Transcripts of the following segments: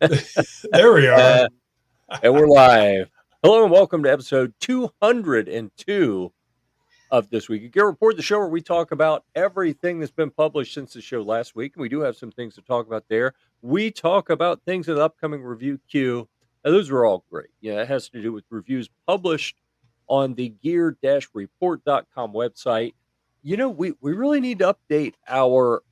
There we are. And we're live. Hello and welcome to episode 202 of This Week at Gear-Report, the show where we talk about everything that's been published since the show last week. And we do have some things to talk about there. We talk about things in the upcoming review queue. And those are all great. Yeah, it has to do with reviews published on the Gear-Report.com website. You know, we really need to update our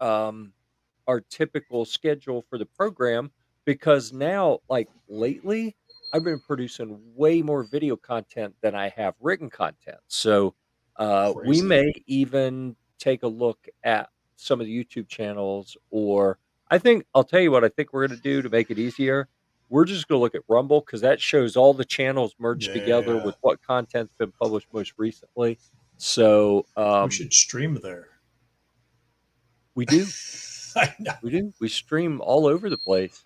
typical schedule for the program because now, like lately, I've been producing way more video content than I have written content. So we Crazy. may even take a look at some of the YouTube channels, or I'll tell you what I think we're going to do to make it easier. We're just going to look at Rumble because that shows all the channels merged together Yeah. with what content's been published most recently. So We should stream there. we do. I know. We do. We stream all over the place.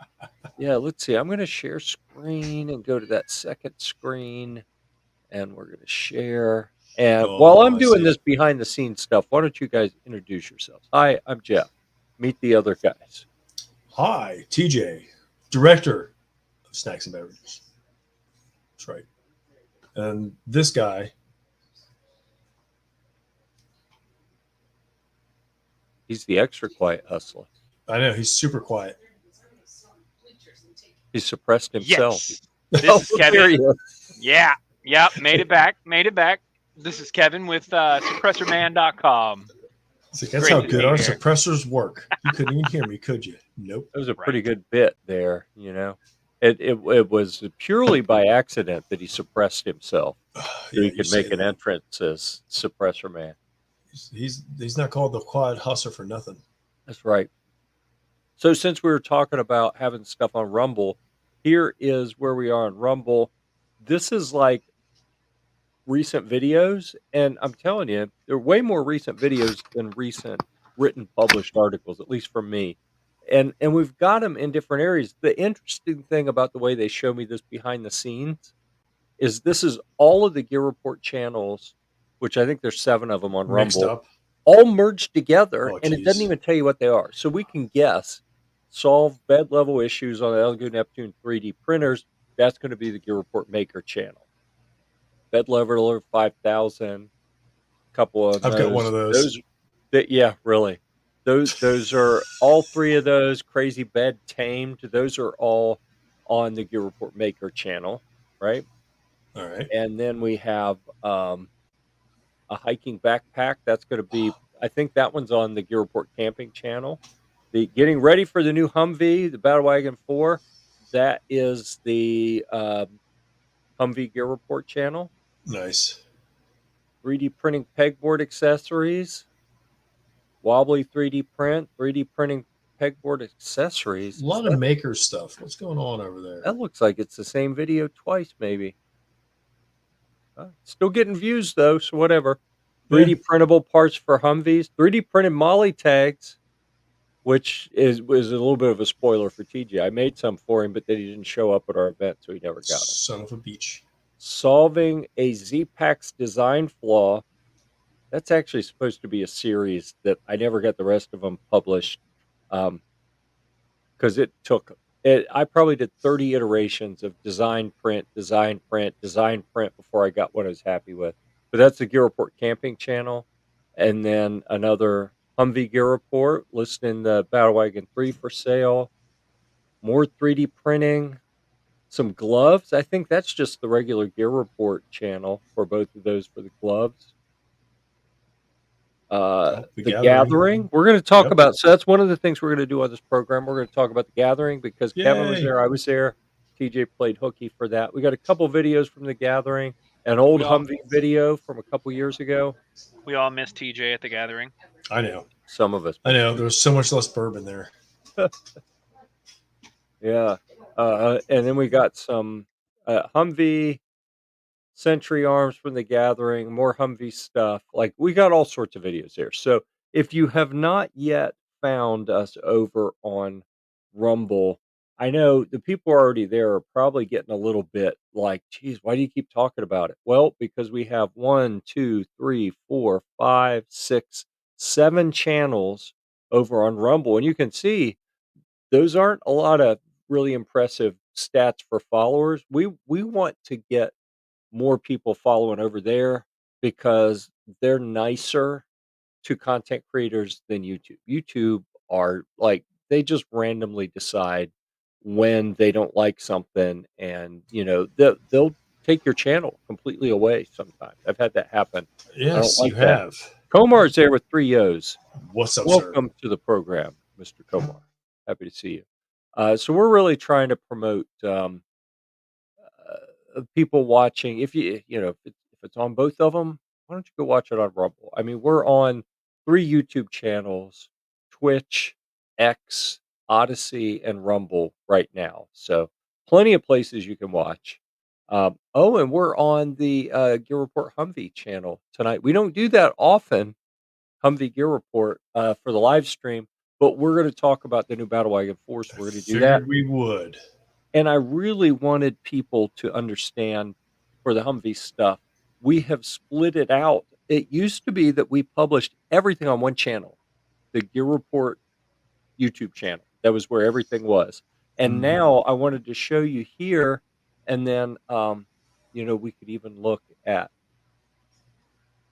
Yeah, let's see. I'm going to share screen and go to that second screen, and we're going to share. And while Oh, I'm I doing see. this behind the scenes stuff, why don't you guys introduce yourselves? Hi, I'm Jeff. Meet the other guys. Hi, TJ, director of Snacks and Beverages. That's right. And this guy, He's the extra quiet hustler. I know he's super quiet. He suppressed himself. Yes. This is there Kevin. he is. Yeah. Made it back. This is Kevin with SuppressorMan.com. See, that's Great how to good be our here. suppressors work. You couldn't even hear me, could you? Nope. That was a pretty Right. good bit there, you know. It was purely by accident that he suppressed himself so Yeah, he you could say make an that. entrance as Suppressor Man. He's not called the quiet hustler for nothing. That's right. So since we were talking about having stuff on Rumble, here is where we are on Rumble. This is like recent videos, and I'm telling you, there are way more recent videos than recent written published articles, at least for me. And we've got them in different areas. The interesting thing about the way they show me this behind the scenes is this is all of the Gear Report channels, which I think there's 7 of them on Mixed Rumble, up. all merged together, Oh, and it doesn't geez. even tell you what they are. So we can guess, solve bed level issues on the Elegoo Neptune 3D printers. That's going to be the Gear Report Maker channel. Bed level 5000, couple of I've got one of those. Yeah, really. Those are all 3 of those. Crazy Bed Tamed. Those are all on the Gear Report Maker channel, right? All right. And then we have a hiking backpack. That's going to be, I think that one's on the Gear Report Camping channel. The getting ready for the new Humvee, the Battlewagon 4. That is the Humvee Gear Report channel. Nice. 3D printing pegboard accessories. Wobbly 3D print, 3D printing pegboard accessories. A lot of maker stuff. What's going on over there? That looks like it's the same video twice, maybe. Still getting views though, so whatever. 3D printable parts for Humvees, 3D printed Molly tags, which was a little bit of a spoiler for TJ. I made some for him, but then he didn't show up at our event, so he never got them. Son of a beach. Solving a Z-Packs design flaw. That's actually supposed to be a series that I never got the rest of them published because I probably did 30 iterations of design print before I got what I was happy with. But that's the Gear Report Camping channel. And then another Humvee Gear Report listing the Battlewagon 3 for sale. More 3D printing. Some gloves. I think that's just the regular Gear Report channel for both of those for the gloves. The Gathering. We're going to talk about, so that's one of the things we're going to do on this program. We're going to talk about the Gathering because Kevin was there, I was there, TJ played hooky for that. We got a couple videos from the Gathering, an old Humvee video from a couple years ago. We all miss TJ at the Gathering. I know. Some of us. I know. There's so much less bourbon there. Yeah. And then we got some Humvee, Century Arms from the Gathering, more Humvee stuff. Like we got all sorts of videos there. So if you have not yet found us over on Rumble, I know the people already there are probably getting a little bit like, geez, why do you keep talking about it? Well, because we have 1, 2, 3, 4, 5, 6, 7 channels over on Rumble. And you can see those aren't a lot of really impressive stats for followers. We want to get more people following over there because they're nicer to content creators than YouTube. YouTube are like they just randomly decide when they don't like something, and they'll take your channel completely away. Sometimes I've had that happen. I don't Yes, you like that. have. Komar's there with 3 O's. What's up, sir? Welcome to the program, Mr. Komar. Happy to see you. So we're really trying to promote people watching. If if it's on both of them, why don't you go watch it on Rumble? I mean, we're on 3 YouTube channels: Twitch, X, Odyssey, and Rumble right now. So plenty of places you can watch. Oh, and we're on the Gear Report Humvee channel tonight. We don't do that often, Humvee Gear Report, for the live stream, but we're going to talk about the new Battlewagon Force. We're going to do that. Figured we would. And I really wanted people to understand for the Humvee stuff, we have split it out. It used to be that we published everything on one channel, the Gear Report YouTube channel. That was where everything was. And now I wanted to show you here, and then we could even look at,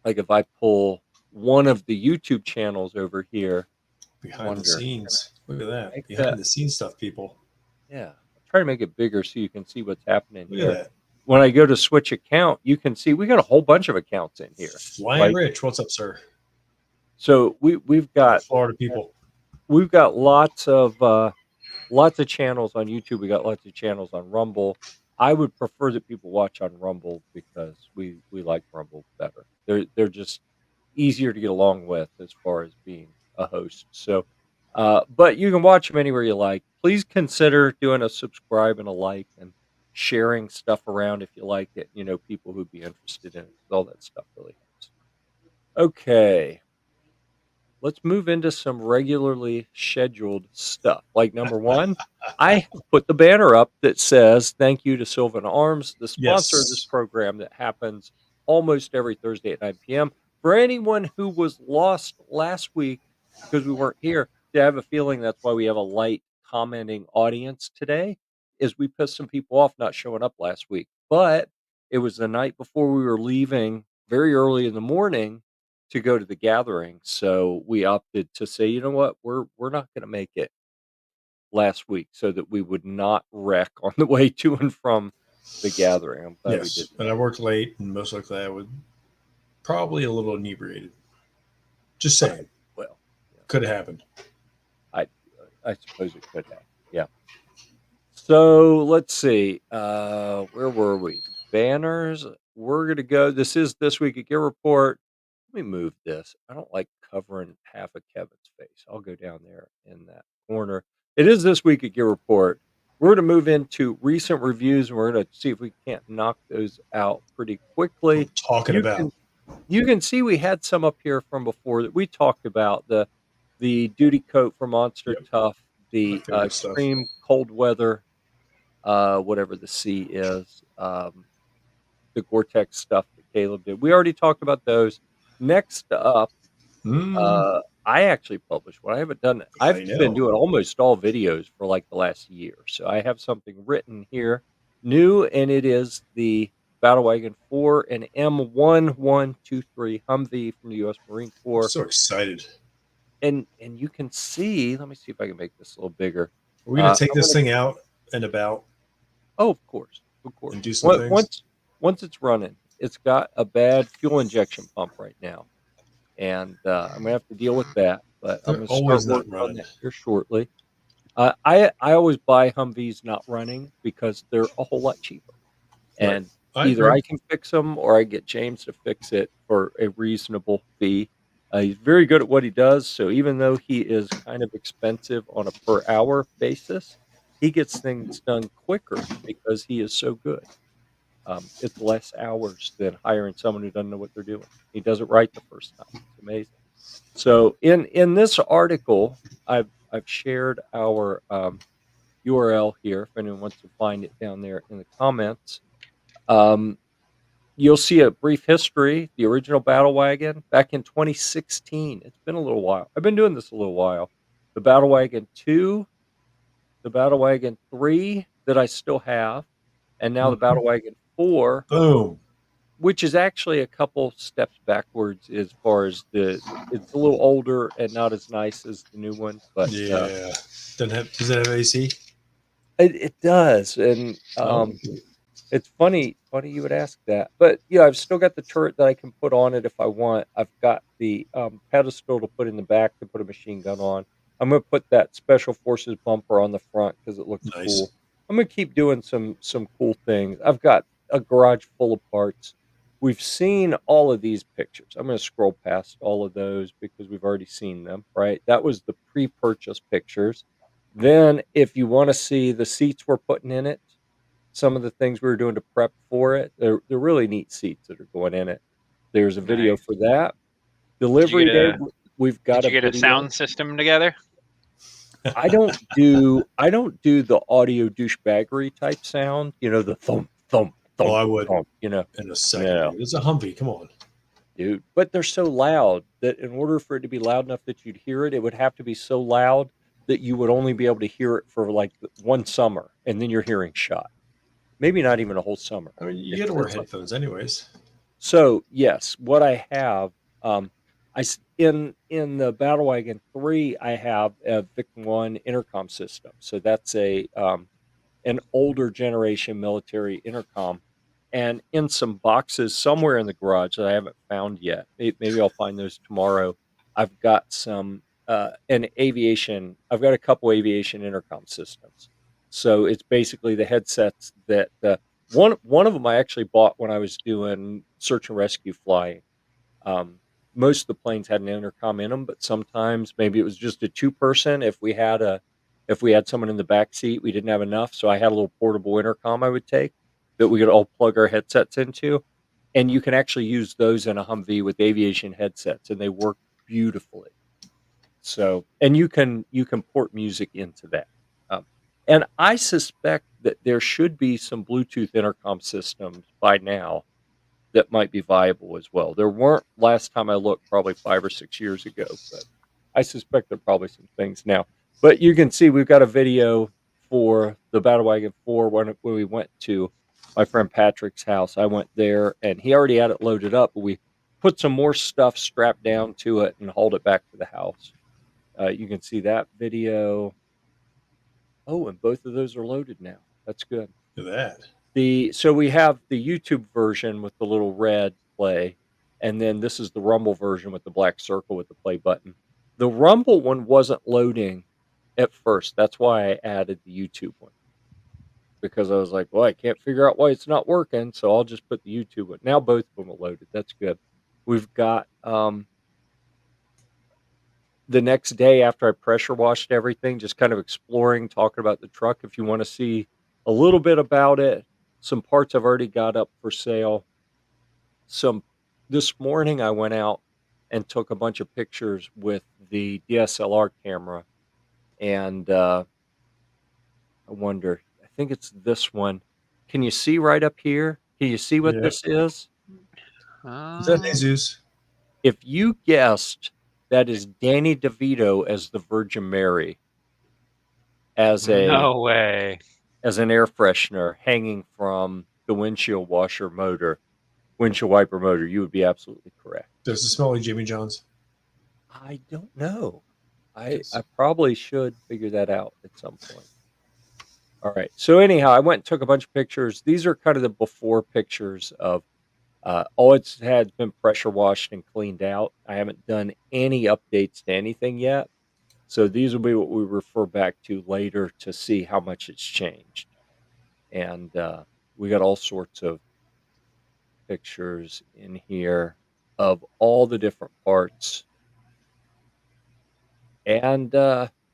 like, if I pull one of the YouTube channels over here. Behind the scenes. Look at that. Behind the scenes stuff, people. Yeah. I'll try to make it bigger so you can see what's happening Look here. at that. When I go to switch account, you can see we got a whole bunch of accounts in here. Flying Rich, what's up, sir? So we've got Florida people. We've got lots of channels on YouTube. We got lots of channels on Rumble. I would prefer that people watch on Rumble because we like Rumble better. They're just easier to get along with as far as being a host. So, but you can watch them anywhere you like. Please consider doing a subscribe and a like and sharing stuff around if you like it. People who'd be interested in it. All that stuff really helps. Okay. Let's move into some regularly scheduled stuff. Like number one, I put the banner up that says thank you to Sylvan Arms, the sponsor of this program that happens almost every Thursday at 9 p.m. For anyone who was lost last week because we weren't here, I have a feeling that's why we have a light commenting audience today, is we pissed some people off not showing up last week. But it was the night before we were leaving very early in the morning to go to the gathering. So we opted to say, you know what, we're not going to make it last week so that we would not wreck on the way to and from the gathering. I'm glad we did. But I worked late, and most likely I would probably a little inebriated. Just saying. Well, could have happened. I suppose it could have. Yeah. So let's see. Where were we? Banners. We're going to go. This is This Week at Gear Report. Let me move this. I don't like covering half of Kevin's face. I'll go down there in that corner. It is This Week at Gear Report. We're going to move into recent reviews, and we're going to see if we can't knock those out pretty quickly. You can see we had some up here from before that we talked about. The duty coat for Monster Tough, the extreme cold weather, whatever the C is, the Gore-Tex stuff that Caleb did. We already talked about those. Next up, I actually published one. I haven't done it. I've been doing almost all videos for like the last year. So I have something written here new, and it is the Battlewagon 4 and M1123 Humvee from the U.S. Marine Corps. I'm so excited. And you can see, let me see if I can make this a little bigger. We're going to take this thing out and about. Oh, of course. And do some things. Once it's running, it's got a bad fuel injection pump right now. And I'm going to have to deal with that. But I'm going to start working on that here shortly. I always buy Humvees not running because they're a whole lot cheaper. And either I can fix them or I get James to fix it for a reasonable fee. He's very good at what he does. So even though he is kind of expensive on a per hour basis, he gets things done quicker because he is so good. It's less hours than hiring someone who doesn't know what they're doing. He does it right the first time. It's amazing. So in this article, I've shared our URL here if anyone wants to find it down there in the comments. You'll see a brief history. The original Battlewagon back in 2016. It's been a little while. I've been doing this a little while. The Battlewagon 2 the Battlewagon 3 that I still have, and now the Battlewagon 4, Boom. which is actually a couple steps backwards as far as it's a little older and not as nice as the new one, but Yeah. Does it have AC? it does. And it's funny you would ask that. But yeah, I've still got the turret that I can put on it if I want. I've got the pedestal to put in the back to put a machine gun on. I'm gonna put that Special Forces bumper on the front because it looks Nice. cool. I'm gonna keep doing some cool things. I've got a garage full of parts. We've seen all of these pictures. I'm gonna scroll past all of those because we've already seen them, right? That was the pre-purchase pictures. Then if you want to see the seats we're putting in it, some of the things we were doing to prep for it, they're really neat seats that are going in it. There's a video Nice. for that. Did Delivery you day, get a we've got Did a you get a video. sound system together? I don't do the audio douchebaggery type sound, the thump thump thump. Oh, I would thump, in a second. No, Dude. It's a Humvee. Come on. dude. But they're so loud that in order for it to be loud enough that you'd hear it, it would have to be so loud that you would only be able to hear it for like one summer, and then your hearing shot. Maybe not even a whole summer. I mean, you got to wear It's like, headphones anyways. so yes, what I have, in the Battlewagon 3, I have a VIC-1 intercom system. So that's an older generation military intercom, and in some boxes somewhere in the garage that I haven't found yet. Maybe I'll find those tomorrow. I've got some I've got a couple aviation intercom systems. So it's basically the headsets that one of them I actually bought when I was doing search and rescue flying. Um, Most of the planes had an intercom in them, but sometimes maybe it was just a two-person. If we had someone in the back seat, we didn't have enough, so I had a little portable intercom I would take that we could all plug our headsets into, and you can actually use those in a Humvee with aviation headsets, and they work beautifully. So, and you can port music into that, and I suspect that there should be some Bluetooth intercom systems by now that might be viable as well. There weren't last time I looked, probably 5 or 6 years ago, but I suspect there are probably some things now. But you can see we've got a video for the Battlewagon 4 when we went to my friend Patrick's house. I went there and he already had it loaded up, but we put some more stuff strapped down to it and hauled it back to the house. You can see that video. Oh, and both of those are loaded now. That's good. Look at that. So we have the YouTube version with the little red play, and then this is the Rumble version with the black circle with the play button. The Rumble one wasn't loading at first. That's why I added the YouTube one, because I was like, well, I can't figure out why it's not working, so I'll just put the YouTube one. Now both of them are loaded. That's good. We've got the next day after I pressure washed everything, just kind of exploring, talking about the truck. If you want to see a little bit about it, some parts I've already got up for sale. This morning I went out and took a bunch of pictures with the DSLR camera, and I wonder, I think it's this one. Can you see right up here? Can you see what Yeah. this is? Is that Jesus? If you guessed that is Danny DeVito as the Virgin Mary, as No way. as an air freshener hanging from the windshield wiper motor, you would be absolutely correct. Does it smell like Jimmy John's? I don't know. I Yes. probably should figure that out at some point. All right. So anyhow, I went and took a bunch of pictures. These are kind of the before pictures of all it's had been pressure washed and cleaned out. I haven't done any updates to anything yet. So these will be what we refer back to later to see how much it's changed. And we got all sorts of pictures in here of all the different parts. And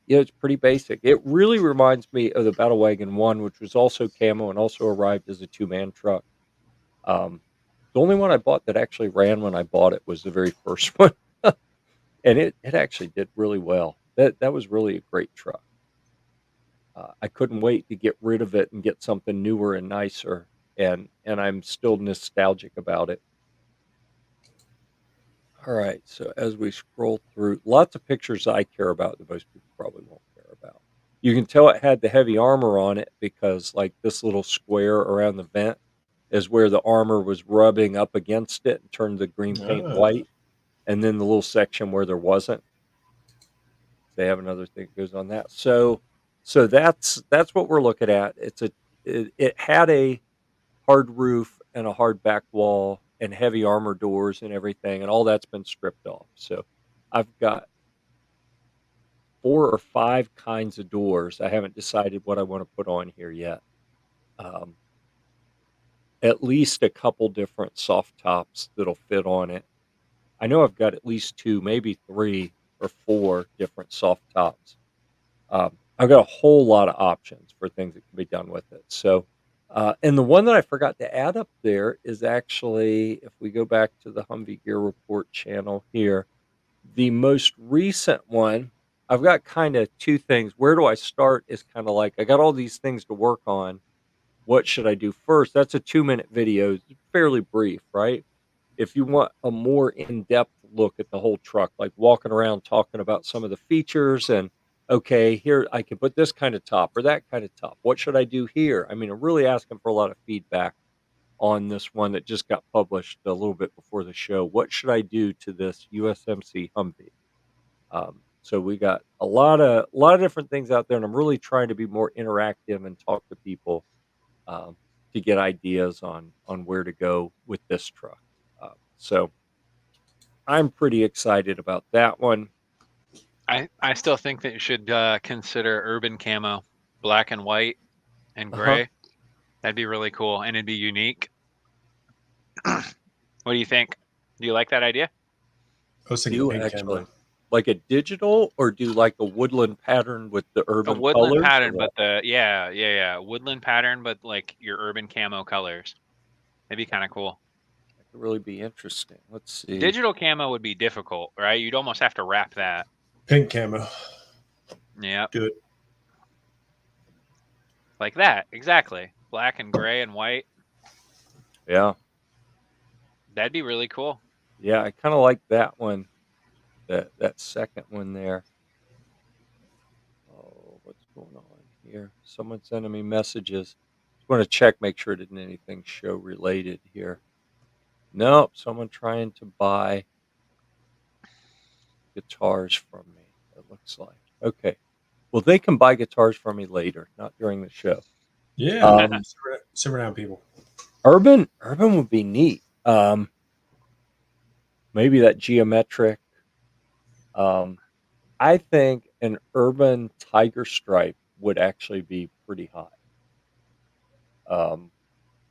it's pretty basic. It really reminds me of the Battlewagon 1, which was also camo and also arrived as a two-man truck. The only one I bought that actually ran when I bought it was the very first one. And it actually did really well. That was really a great truck. I couldn't wait to get rid of it and get something newer and nicer, and I'm still nostalgic about it. All right, so as we scroll through, lots of pictures I care about that most people probably won't care about. You can tell it had the heavy armor on it because like this little square around the vent is where the armor was rubbing up against it and turned the green paint Ah. white. And then the little section where there wasn't, they have another thing that goes on that. So that's what we're looking at. It had a hard roof and a hard back wall and heavy armor doors and everything, and all that's been stripped off. So I've got 4 or 5 kinds of doors. I haven't decided what I want to put on here yet. At least a couple different soft tops that'll fit on it. I know I've got at least 2, maybe 3 or 4 different soft tops. I've got a whole lot of options for things that can be done with it. So, and the one that I forgot to add up there is actually, if we go back to the Humvee Gear Report channel here, the most recent one, I've got kind of 2 things. Where do I start is kind of like, I got all these things to work on. What should I do first? That's a 2-minute video. It's fairly brief, right? If you want a more in-depth look at the whole truck, like walking around talking about some of the features and, okay, here I can put this kind of top or that kind of top. What should I do here? I mean, I'm really asking for a lot of feedback on this one that just got published a little bit before the show. What should I do to this USMC Humvee? So we got a lot of different things out there, and I'm really trying to be more interactive and talk to people to get ideas on where to go with this truck. So I'm pretty excited about that one. I still think that you should consider urban camo, black and white and Uh-huh. gray. That'd be really cool, and it'd be unique. What do you think? Do you like that idea? I was thinking Do pink actually camo. like a digital, or do like a woodland pattern with the A urban woodland colors? pattern, but woodland pattern, but like your urban camo colors. That'd be kind of cool. That could really be interesting. Let's see. Digital camo would be difficult, right? You'd almost have to wrap that. Pink camo. Yeah, Do it. like that, exactly. Black and gray and white. Yeah, That'd be really cool. yeah, I kind of like that one. That second one there. Oh, what's going on here? Someone sending me messages. Just want to check, make sure it didn't anything show related here. Nope, someone trying to buy guitars from me, it looks like. Okay. Well, they can buy guitars from me later, not during the show. Yeah. Simmer down, people. Urban would be neat. Maybe that geometric. I think an urban tiger stripe would actually be pretty high. I'm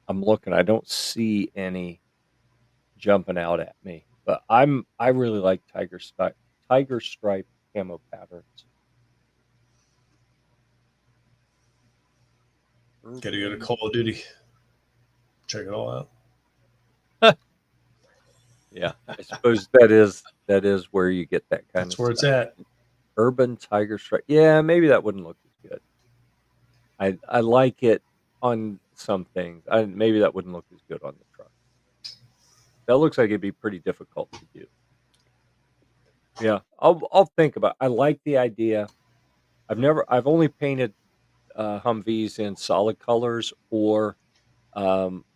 looking. I don't see any jumping out at me, but I really like tiger stripe camo patterns. Got to go to Call of Duty. Check it all out. Yeah, I suppose that is where you get that kind That's of where it's stuff. at. Urban tiger stripe. Yeah, maybe that wouldn't look as good. I like it on some things. Maybe that wouldn't look as good on the truck. That looks like it'd be pretty difficult to do. Yeah, I'll think about it. I like the idea. I've only painted Humvees in solid colors, or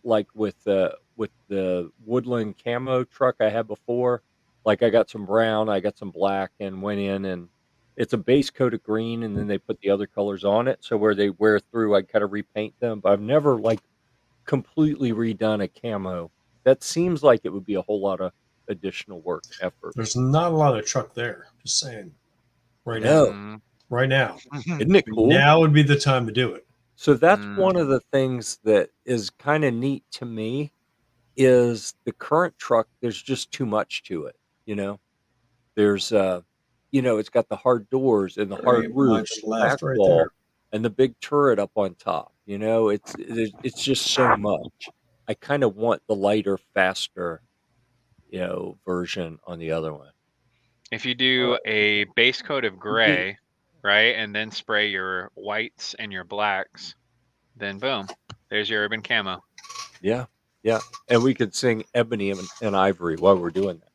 like with the woodland camo truck I had before. Like I got some brown, I got some black, and went in, and it's a base coat of green, and then they put the other colors on it. So where they wear through, I kind of repaint them. But I've never like completely redone a camo. That seems like it would be a whole lot of additional work effort. There's not a lot of truck there. Just saying. Right No. now. Right now. Isn't it cool? Now would be the time to do it. So that's one of the things that is kind of neat to me is the current truck. There's just too much to it. There's it's got the hard doors and the hard Very roof, much and the left back right wall, there. and the big turret up on top. It's just so much. I kind of want the lighter, faster, version on the other one. If you do a base coat of gray, right, and then spray your whites and your blacks, then boom, there's your urban camo. Yeah, yeah, and we could sing Ebony and Ivory while we're doing that.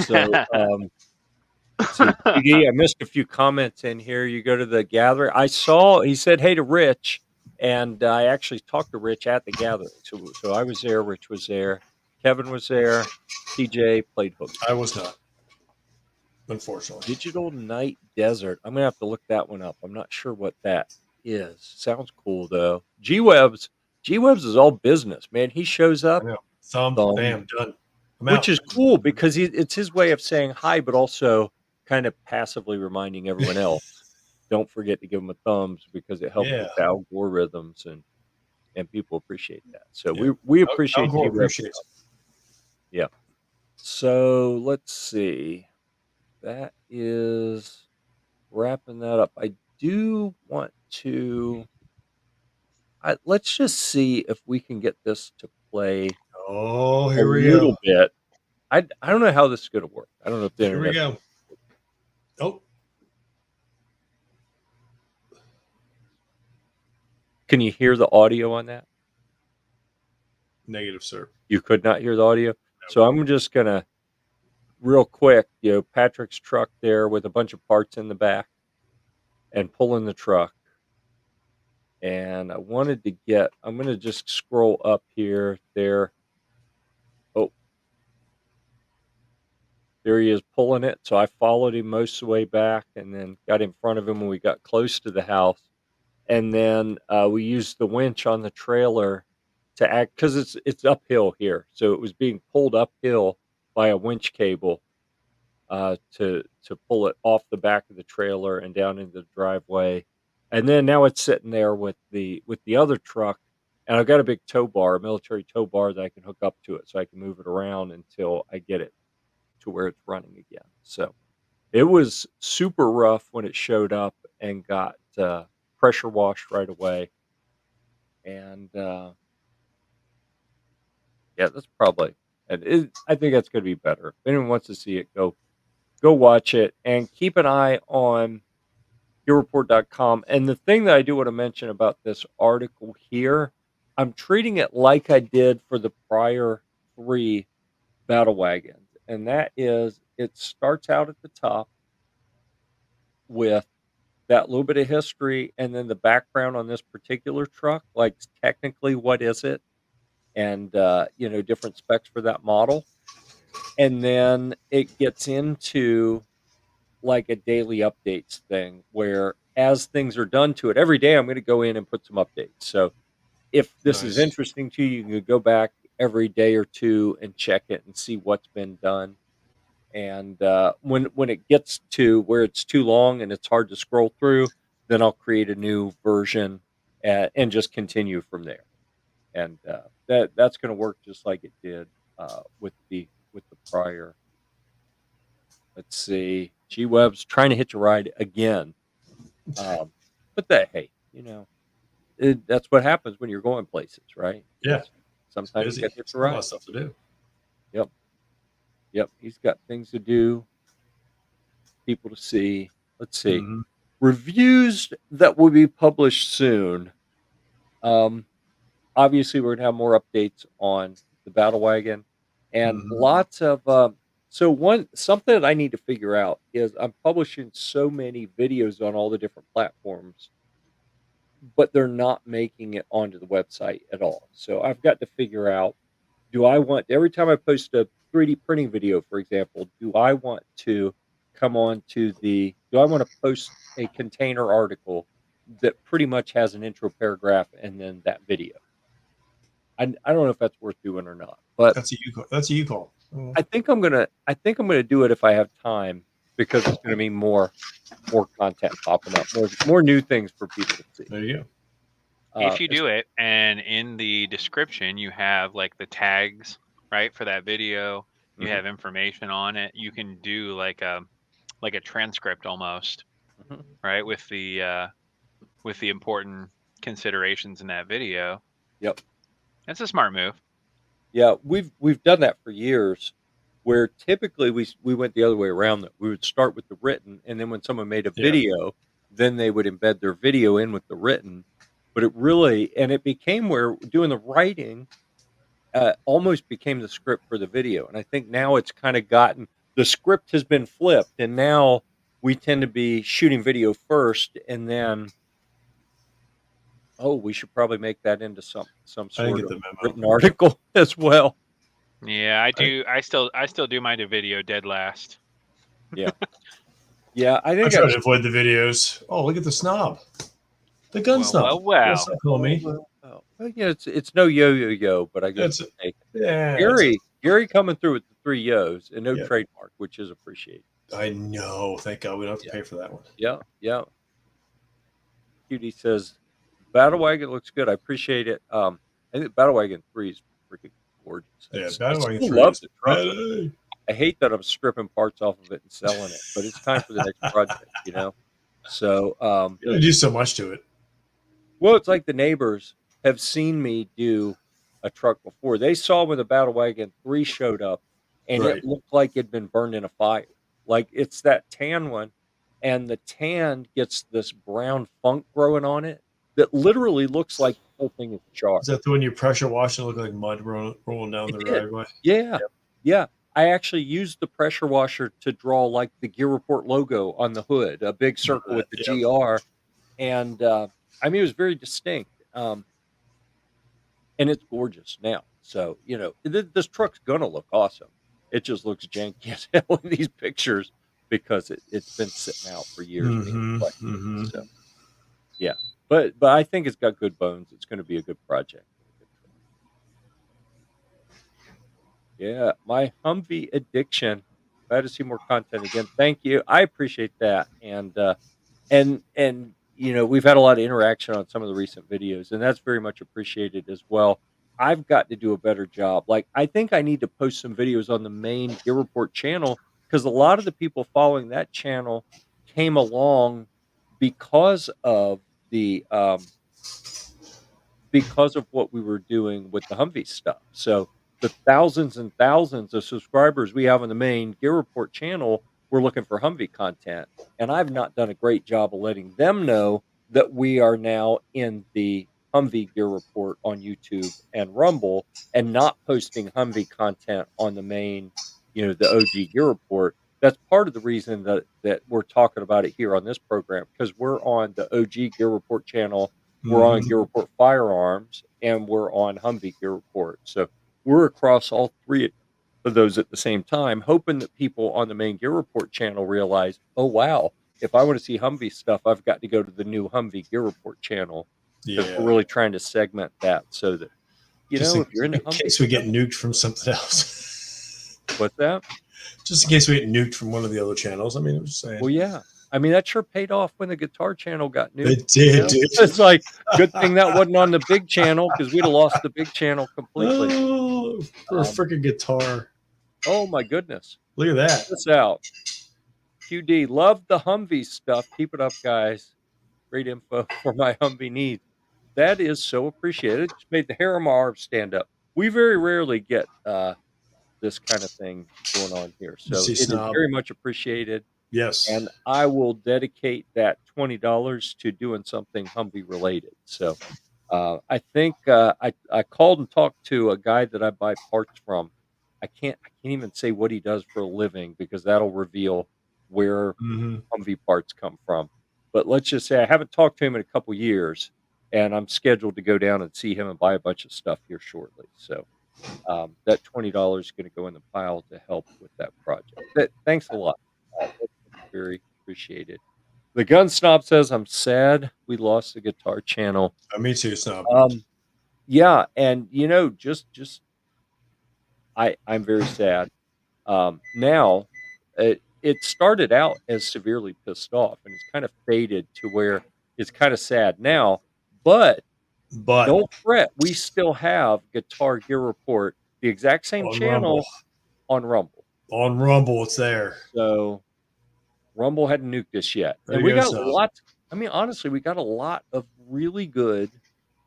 So, Let's see, PD, I missed a few comments in here. You go to the gathering. I saw he said hey to Rich, and I actually talked to Rich at the gathering. So I was there. Rich was there. Kevin was there. TJ played hooky. I was not, unfortunately. Digital Night Desert. I'm gonna have to look that one up. I'm not sure what that is. Sounds cool though. G-Webs is all business, man. He shows I up, know. Thumb, bam, done. I'm which out. is cool because it's his way of saying hi, but also kind of passively reminding everyone else, don't forget to give them a thumbs because it helps with the algorithms and people appreciate that. So we appreciate Al Gore G-Webs. appreciates it. Yeah. So let's see. That is wrapping that up. I do want to. Let's just see if we can get this to play Oh, a here we little go. bit. I don't know how this is going to work. I don't know if the Here we internet. go. Oh, Can you hear the audio on that? negative, sir. You could not hear the audio. So I'm just gonna real quick. Patrick's truck there with a bunch of parts in the back, and pulling the truck. And I wanted to get. I'm gonna just scroll up here. There. Oh, there he is pulling it. So I followed him most of the way back, and then got in front of him when we got close to the house. And then we used the winch on the trailer to act because it's uphill here, so it was being pulled uphill by a winch cable to pull it off the back of the trailer and down into the driveway. And then now it's sitting there with the other truck, and I've got a big tow bar, a military tow bar that I can hook up to it, so I can move it around until I get it to where it's running again. So it was super rough when it showed up and got pressure washed right away. And yeah, that's probably. And I think that's going to be better. If anyone wants to see it, go watch it and keep an eye on Gear-Report.com. And the thing that I do want to mention about this article here, I'm treating it like I did for the prior 3 Battlewagons, and that is it starts out at the top with that little bit of history and then the background on this particular truck, like technically what is it, and different specs for that model, and then it gets into like a daily updates thing where as things are done to it every day, I'm going to go in and put some updates. So if this is Nice. interesting to you, you can go back every day or two and check it and see what's been done. And when it gets to where it's too long and it's hard to scroll through, then I'll create a new version and just continue from there. And that's going to work just like it did with the prior. Let's see, G-Web's trying to hitch a ride again, but hey, that's what happens when you're going places, right? Yeah. Sometimes Busy. you got to hitch a A lot ride. of stuff to do. Yep, he's got things to do, people to see. Let's see. Mhm. Reviews that will be published soon. Obviously, we're gonna have more updates on the Battlewagon, and Mhm. lots of. Something that I need to figure out is I'm publishing so many videos on all the different platforms, but they're not making it onto the website at all. So I've got to figure out: do I want every time I post a 3D printing video, for example, do I want to do I want to post a container article that pretty much has an intro paragraph and then that video? I don't know if that's worth doing or not, but That's a you call. Mhm. I think I'm gonna do it if I have time because it's gonna mean more content popping up, more new things for people to see. There you go. If you do it, and in the description you have like the tags, right, for that video, you Mhm. have information on it. You can do like a transcript almost, Mhm. right, with the important considerations in that video. Yep. That's a smart move. Yeah, we've done that for years, where typically we went the other way around. That we would start with the written, and then when someone made a Yeah. video, then they would embed their video in with the written. But it became where doing the writing almost became the script for the video. And I think now it's kind of gotten the script has been flipped, and now we tend to be shooting video first, and then we should probably make that into some I didn't sort get of the memo. written article as well. Yeah, I do. I still do my video dead last. Yeah, I I think try to avoid the videos. Oh, look at the snob. The gun snob. Well. Stop calling me. Well, yeah, it's no yo, but I guess That's it's yeah. Gary coming through with the 3 yos and no Yeah. trademark, which is appreciated. I know. Thank God we don't have to pay for that one. Yeah. QD says Battlewagon looks good. I appreciate it. I think Battlewagon 3 is freaking gorgeous. Yeah, I Battlewagon still 3 love is the truck. better. I hate that I'm stripping parts off of it and selling it, but it's time for the next project, you know. So You don't do so much to it. well, it's like the neighbors have seen me do a truck before. They saw when the Battlewagon 3 showed up, and Right. it looked like it'd been burned in a fire. Like it's that tan one, and the tan gets this brown funk growing on it that literally looks like the whole thing is charred. Is that the one you pressure wash and look like mud rolling down the It did. driveway? Yeah. I actually used the pressure washer to draw like the Gear-Report logo on the hood, a big circle with the Yep. GR, and I mean it was very distinct. And it's gorgeous now. So, you know, this truck's gonna look awesome. It just looks janky as hell in these pictures because it's been sitting out for years being collected. So, yeah, but I think it's got good bones. It's going to be a good project. Yeah, my Humvee addiction. Glad to see more content again. Thank you. I appreciate that. And you know, we've had a lot of interaction on some of the recent videos, and that's very much appreciated as well. I've got to do a better job. Like, I think I need to post some videos on the main Gear Report channel because a lot of the people following that channel came along because of the because of what we were doing with the Humvee stuff. So the thousands and thousands of subscribers we have on the main Gear Report channel, we're looking for Humvee content. And I've not done a great job of letting them know that we are now in the Humvee Gear Report on YouTube and Rumble and not posting Humvee content on the main, you know, the OG Gear Report. That's part of the reason that we're talking about it here on this program because we're on the OG Gear Report channel. We're on GearReport Firearms, and we're on Humvee Gear Report. So we're across all 3 of those at the same time, hoping that people on the main Gear Report channel realize, oh, wow, if I want to see Humvee stuff, I've got to go to the new Humvee Gear Report channel because we're really trying to segment that so that, you know, if you're into Humvee, in case we get nuked from something else. What's that? Just in case we get nuked from one of the other channels. I mean, I'm just saying. Well, yeah. I mean, that sure paid off when the guitar channel got nuked. It did, you know? dude. It's like, good thing that wasn't on the big channel because we'd have lost the big channel completely. Oh, for a freaking guitar. Oh, my goodness. Look at that. Check this out. QD, love the Humvee stuff. Keep it up, guys. Great info for my Humvee needs. That is so appreciated. It just made the hair on my arm stand up. We very rarely get this kind of thing going on here. So it is very much appreciated. Yes. And I will dedicate that $20 to doing something Humvee related. So I think I called and talked to a guy that I buy parts from. I can't even say what he does for a living because that'll reveal where Humvee parts come from. But let's just say I haven't talked to him in a couple years, and I'm scheduled to go down and see him and buy a bunch of stuff here shortly. So that $20 is going to go in the pile to help with that project. Thanks a lot. That's very appreciated. The Gun Snob says, I'm sad we lost the guitar channel. Me too, Snob. Yeah, and you know, I'm very sad. Now, it started out as severely pissed off, and it's kind of faded to where it's kind of sad now. But don't fret, we still have Guitar Gear Report, the exact same channel on Rumble. On Rumble, it's there. So Rumble hadn't nuked us yet. And we got lots. I mean, honestly, we got a lot of really good,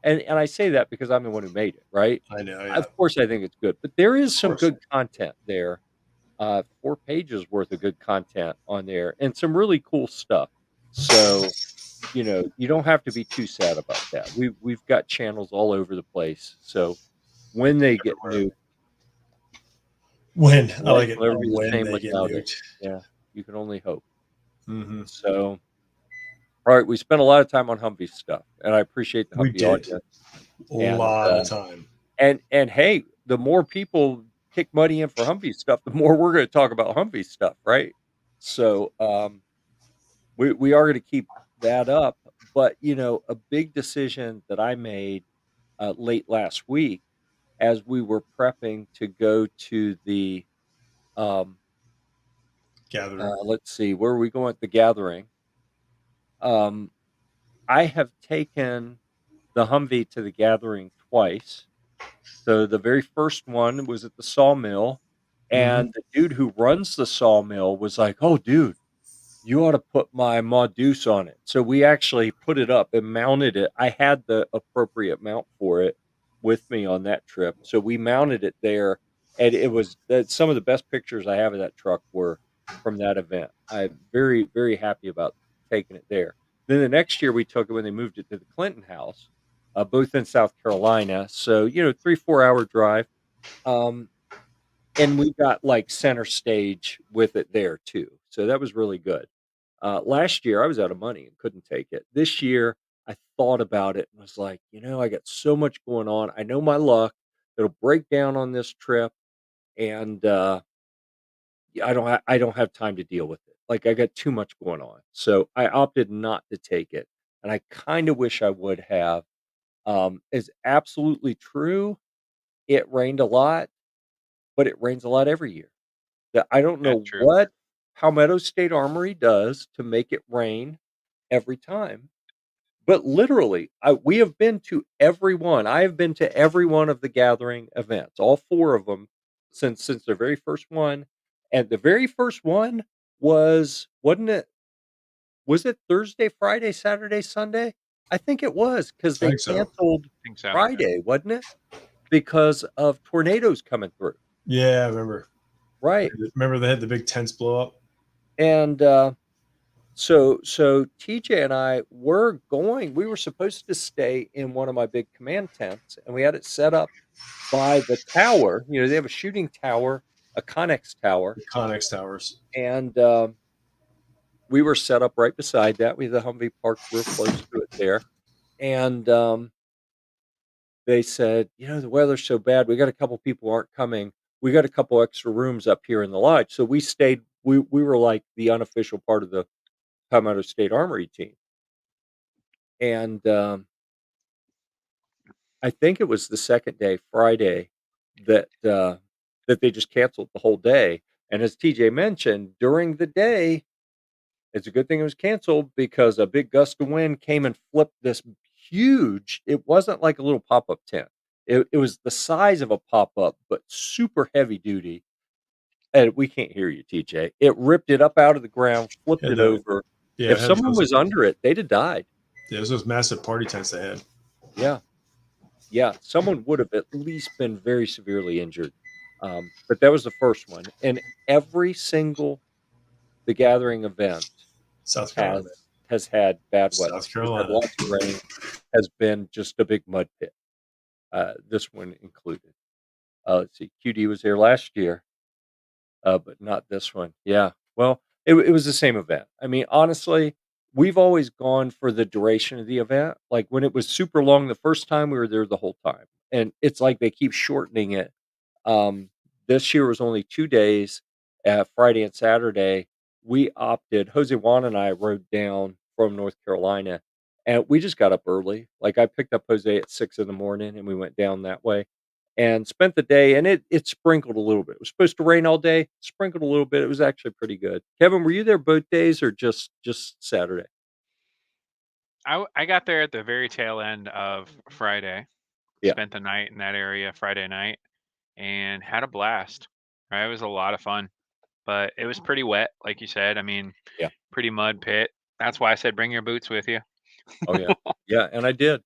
and I say that because I'm the one who made it, right? I know. Yeah. Of course, I think it's good, but there is some good content there. 4 pages worth of good content on there, and some really cool stuff. So, you know, you don't have to be too sad about that. We've got channels all over the place. So when they get nuked, When I Life like it will never be the when same they get without it. nuked. Yeah, you can only hope. Hmm. So, all right, we spent a lot of time on Humvee stuff, and I appreciate the We Humvee did audience. a And lot of time. and hey, the more people kick money in for Humvee stuff, the more we're going to talk about Humvee stuff, right? So, we are going to keep that up. But a big decision that I made late last week as we were prepping to go to the um, Gathering. let's see, where are we going at the gathering? Um, I have taken the Humvee to the gathering twice. So the very first one was at the sawmill, Hmm. and the dude who runs the sawmill was like, "Oh, dude, you ought to put my Modus on it." So we actually put it up and mounted it. I had the appropriate mount for it with me on that trip. So we mounted it there, and it was some of the best pictures I have of that truck were from that event. I'm very, very happy about taking it there. Then the next year we took it when they moved it to the Clinton house, both in South Carolina. So, 3, 4 hour drive. Um, and we got like center stage with it there too. So that was really good. Last year I was out of money and couldn't take it. This year I thought about it and was like, I got so much going on. I know my luck. It'll break down on this trip, and yeah, I don't have time to deal with it. Like I got too much going on, so I opted not to take it, and I kind of wish I would have. Is absolutely true. It rained a lot, but it rains a lot every year. That I don't That's know true. what Palmetto State Armory does to make it rain every time, but literally, we have been to every one. I have been to every one of the gathering events, all 4 of them since the very first one, and the very first one was it Thursday, Friday, Saturday, Sunday? I think it was because I they think so. canceled I think so. Friday, wasn't it? Because of tornadoes coming through, Yeah, I remember. right? Remember they had the big tents blow up. And, so TJ and I we were supposed to stay in one of my big command tents, and we had it set up by the tower. They have a shooting tower, a Connex tower, The Connex towers. and, we were set up right beside that. We had the Humvee parked real close to it there, and, they said, "The weather's so bad, we got a couple people aren't coming. We got a couple extra rooms up here in the lodge." So we stayed we were like the unofficial part of the Palmetto State Armory team. And, I think it was the 2nd day, Friday, that they just canceled the whole day, and as TJ mentioned, during the day, it's a good thing it was canceled because a big gust of wind came and flipped this huge. It wasn't like a little pop-up tent. It was the size of a pop-up, but super heavy duty, and we can't hear you, TJ. It ripped it up out of the ground, flipped Yeah, it over. yeah, If it had someone those, was under it, they'd have died. yeah, it was those massive party tents they had. Yeah. Yeah, someone would have at least been very severely injured. But that was the first one, and every single The Gathering event South has Carolina. has had bad weather, South has had Carolina. lots of rain, has been just a big mud pit, this one included. Let's see, QD was there last year, but not this one. Yeah. Well, it was the same event. I mean, honestly, we've always gone for the duration of the event. Like when it was super long the first time, we were there the whole time. And it's like they keep shortening it. Um, this year was only 2 days, Friday and Saturday. We opted, Jose Juan and I rode down from North Carolina, and we just got up early. Like I picked up Jose at 6 in the morning and we went down that way and spent the day, and it sprinkled a little bit. It was supposed to rain all day, sprinkled a little bit. It was actually pretty good. Kevin, were you there both days or just Saturday? I got there at the very tail end of Friday. Yeah. Spent the night in that area Friday night and had a blast. Right, it was a lot of fun, but it was pretty wet, like you said. I mean, Yeah. pretty mud pit. That's why I said bring your boots with you. Oh yeah. Yeah, and I did.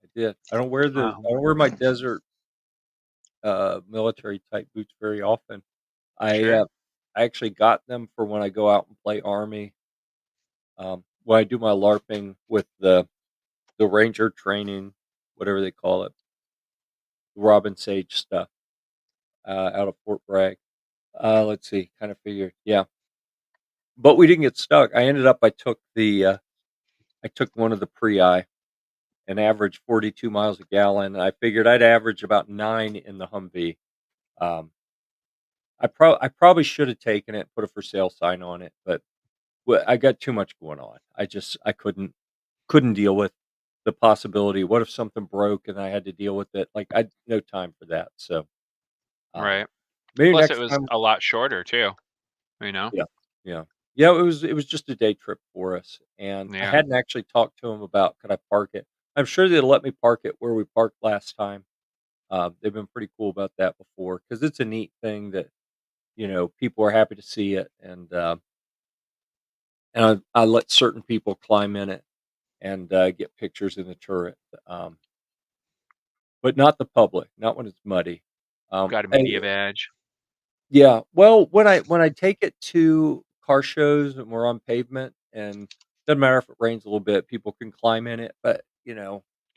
I did. I don't wear my desert military type boots very often. I Sure. uh, I actually got them for when I go out and play army. When I do my LARPing with the ranger training, whatever they call it, Robin Sage stuff. out of Fort Bragg. Let's see, kind of figured, yeah. But we didn't get stuck. I took one of the pre-I and averaged 42 miles a gallon. And I figured I'd average about 9 in the Humvee. Um, I probably should have taken it, put a for sale sign on it, but I got too much going on. I couldn't deal with the possibility. What if something broke and I had to deal with it? Like I no time for that. So uh, Right. maybe Plus, it next was time. a lot shorter too. You know. Yeah, yeah, yeah. It was just a day trip for us, and I Yeah. hadn't actually talked to them about could I park it. I'm sure they'd let me park it where we parked last time. They've been pretty cool about that before because it's a neat thing that people are happy to see it, and I let certain people climb in it and get pictures in the turret, um, but not the public, not when it's muddy. Got a media I, badge. yeah, well, when I take it to car shows and we're on pavement, and doesn't matter if it rains a little bit, people can climb in it, but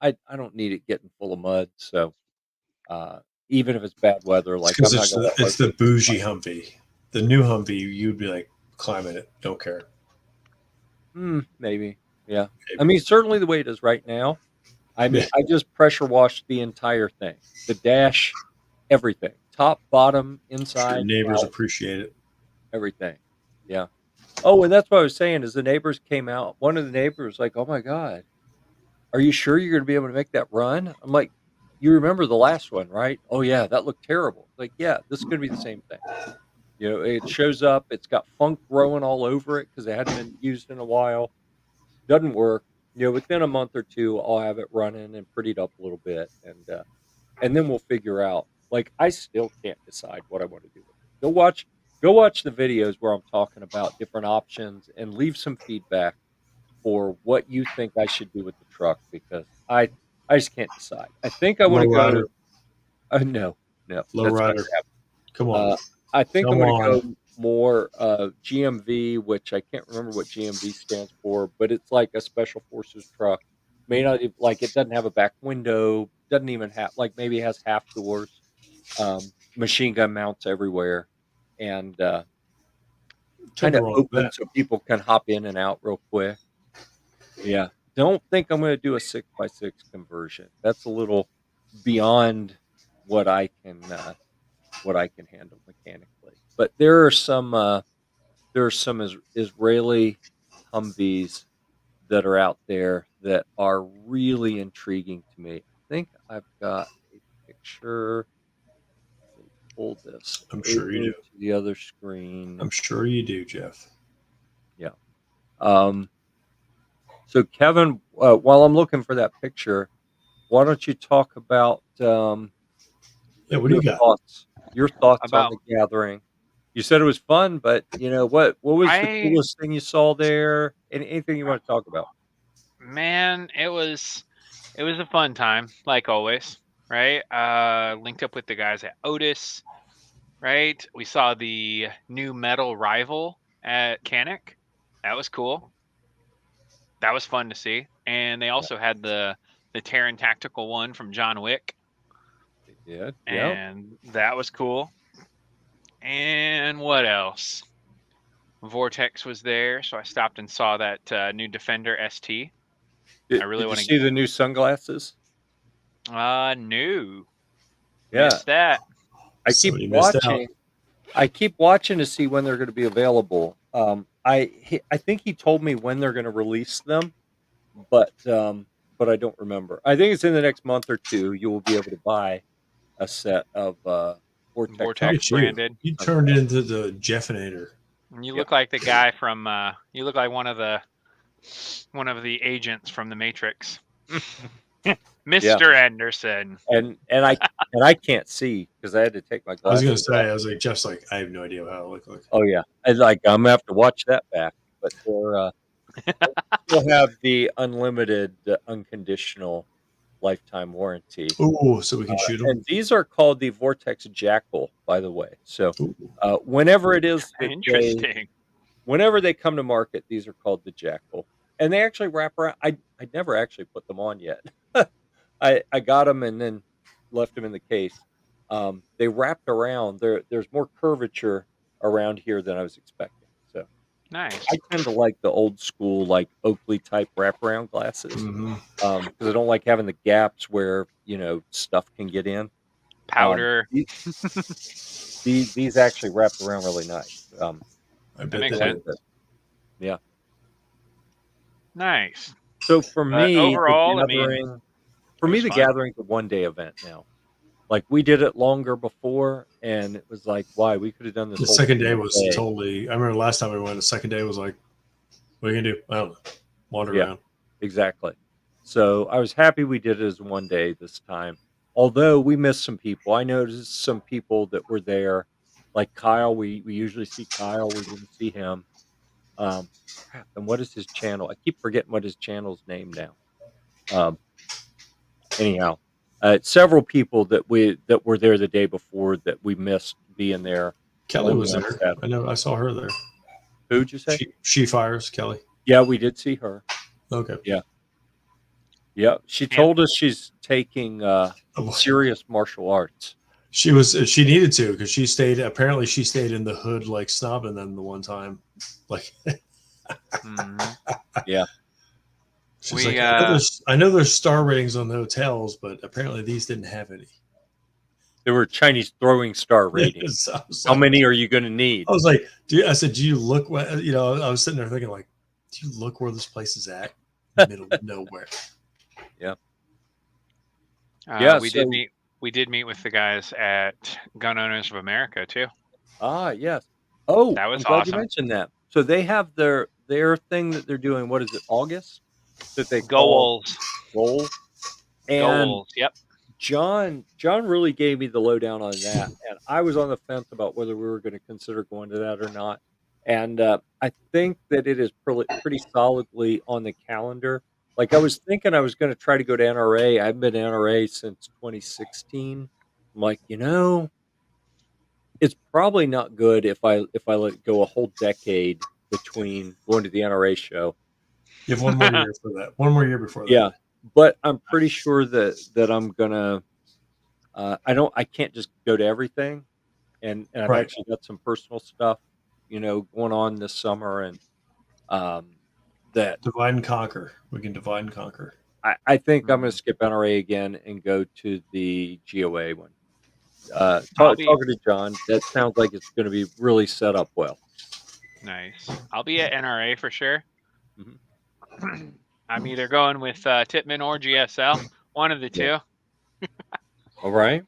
I don't need it getting full of mud, so uh, even if it's bad weather, It's like because I'm not gonna let my it's the bougie Humvee. The new Humvee, you'd be like climbing it, don't care. maybe, yeah. I Maybe. mean, certainly the way it is right now. I Yeah. mean, I just pressure washed the entire thing, the dash, everything, top, bottom, Sure, inside, neighbors out, appreciate it. everything. Yeah. Oh, and that's what I was saying is the neighbors came out. One of the neighbors was like, "Oh my god, are you sure you're going to be able to make that run?" I'm like, "You remember the last one, right?" "Oh yeah, that looked terrible." Like, "Yeah, this is going to be the same thing." It shows up. It's got funk growing all over it because it hadn't been used in a while. Doesn't work. Within a month or two, I'll have it running and prettied up a little bit, and then we'll figure out. Like, I still can't decide what I want to do with it. Go watch the videos where I'm talking about different options and leave some feedback for what you think I should do with the truck because I just can't decide. I think I want Low to go. rider, No, no, low that's not rider. gonna happen. Come on, I think I'm come gonna on. go more GMV, which I can't remember what GMV stands for, but it's like a special forces truck. May not even, like it doesn't have a back window, doesn't even have like maybe it has half doors, machine gun mounts everywhere, and kind Nothing of wrong with open that. so people can hop in and out real quick. Yeah, don't think I'm gonna do a 6x6 conversion. That's a little beyond what I can uh, what I can handle mechanically. But there are some Israeli Humvees that are out there that are really intriguing to me. I think I've got a picture. Let me pull this I'm sure you over do. to the other screen. I'm sure you do, Jeff. Yeah. Um, so Kevin, while I'm looking for that picture, why don't you talk about Yeah, what do you your got? thoughts? Your thoughts on About the gathering. You said it was fun, but what was the I coolest thing you saw there? And anything you want to talk about? man, it was a fun time, like always, right? Linked up with the guys at Otis, right? We saw the new metal rival at Canic. That was cool. That was fun to see. And they Yeah, also had the Terran Tactical one from John Wick, they did. Yeah. and that was cool. And what else? Vortex was there, so I stopped and saw that new Defender ST. I really Did you want see the new sunglasses? to. No, Yeah. missed that. I keep Somebody missed out. watching. I keep watching to see when they're going to be available. I think he told me when they're going to release them, but I don't remember. I think it's in the next month or two. You will be able to buy a set of Vortex Look Vortex at you. branded. You turned sunglasses. into the Jeffinator. You Yeah. look like the guy from. You look like one of the agents from the Matrix, Yeah. Mr. Anderson. And I can't see because I had to take my I was gonna glasses off. say, I was like, Jeff's like, I have no idea how I look like. Oh yeah, and like I'm gonna have to watch that back. But they still have the unlimited, unconditional lifetime warranty. Ooh, so we can shoot him. And these are called the Vortex Jackal, by the way. So Ooh. whenever it is that Interesting. whenever they come to market, these are called the Jackal, and they actually wrap around. I never actually put them on yet. I got them and then left them in the case. they wrapped around. There's more curvature around here than I was expecting. So Nice. I tend to like the old school, like Oakley type wraparound glasses, Mhm. because I don't like having the gaps where stuff can get in. Powder. These actually wrapped around really nice. I That bet makes they sense. did. Yeah. Nice. So for me, Overall, I mean, it was the fun. gathering's a 1-day event now. Like we did it longer before, and it was like, why? We could have done this The whole second thing day in a was day. totally. I remember last time we went. The second day was like, what are you gonna do? I don't know. Wander Yeah. around. Exactly. So I was happy we did it as 1 day this time. Although we missed some people. I noticed some people that were there, like Kyle. We usually see Kyle. We didn't see him. Crap. And what is his channel? I keep forgetting what his channel's name now. Um, anyhow, several people that were there the day before that we missed being there. Kelly only was on there. Saturday. I know. I saw her there. Who'd you say? She fires Kelly. Yeah, we did see her. Okay. Yeah, she told us she's taking serious martial arts. She was. She needed to because she stayed. Apparently, she stayed in the hood like snobbing them the one time. Like, Mhm. Yeah. she's We, like, I know there's star ratings on the hotels, but apparently these didn't have any. There were Chinese throwing star ratings. So I was How like- many are you going to need? I was like, I said, do you look? I was sitting there thinking, like, do you look where this place is at? Middle of nowhere. Yeah, we so- did meet. We did meet with the guys at Gun Owners of America too. Yes. Oh, That was I'm glad awesome. you mentioned that. So they have their thing that they're doing. What is it? August? That they call Goals. Goal. And Goals. Yep. John really gave me the lowdown on that, and I was on the fence about whether we were going to consider going to that or not. And I think that it is pretty solidly on the calendar. Like I was thinking, I was going to try to go to NRA. I've been to NRA since 2016. I'm like, it's probably not good if I let go a whole decade between going to the NRA show. You have one more year for that. One more year before that. Yeah, but I'm pretty sure that I'm gonna. I can't just go to everything, and I've Right. actually got some personal stuff, going on this summer, and that Divide and conquer. We can divide and conquer. I think I'm gonna skip NRA again and go to the GOA one. Talking to John, that sounds like it's going to be really set up well. Nice. I'll be at NRA for sure. Mhm. I'm either going with Titman or GSL, one of the two, All right.